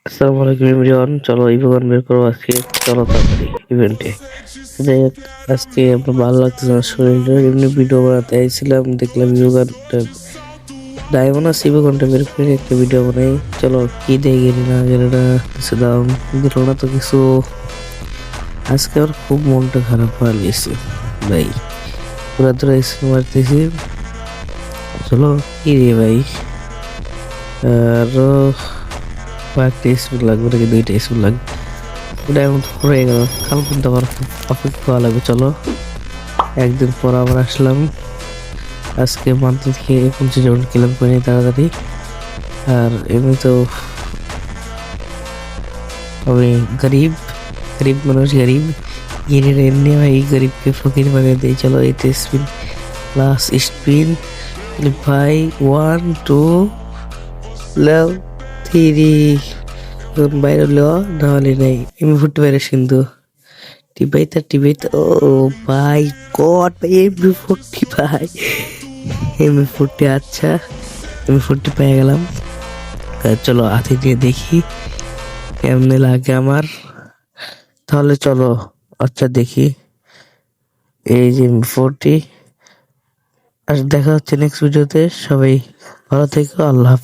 আসসালামু আলাইকুম এভরিওয়ান, চলো ইভোগান বের করো আজকে। চলো তাড়াতাড়ি ইভেন্টে। যাই হোক, আজকে আমার ভালো লাগতেছে না শরীরটা, এমনি ভিডিও বানাতে আইছিলাম, দেখলাম ইভোগানটা ডায়মন্ড আছে, ইভোগানটা বের করে একটা ভিডিও বানাই। চলো কি দেয় গেলি না গেলি না, কিছু দাম দিল না তো কিছু। আজকে আমার খুব মনটা খারাপ হয়ে গেছে ভাই, পুরা তোরা স্কুল মারতেছি। চলো কি রে ভাই, আরো কয়েকটা স্কুল লাগবে নাকি, দুইটা স্কুল লাগবে। ওটা এখন হয়ে গেল, কাল কিন্তু আবার অপেক্ষা করা লাগবে। চলো একদিন পর আবার আসলাম। আজকে মান্থলি থেকে 25 রাউন্ড ক্লেম করে নিই তাড়াতাড়ি। আর এমনি তো আমি গরিব, গরিব মানুষ, গরিব গিরির এমনি ভাই গরিবকে ফকির বানিয়ে দিই। চলো এটা স্পিন প্লাস স্পিন ভাই, 1 2 লাভ 3 বাইরে লো, নাহলে নেই। এমনি ফুটতে পারে কিন্তু টিপাইতে ও ভাই গড ভাই, এমবি 40 ভাই, এমবি 40। আচ্ছা এমবি 40 পেয়ে গেলাম। চলো হাতে দিয়ে দেখি কেমনে লাগে আমার। তাহলে চলো, আচ্ছা দেখি। এই যে এমবি 40। আর দেখা হচ্ছে নেক্সট ভিডিওতে। সবাই ভালো থেকো, আল্লাহ হাফিজ।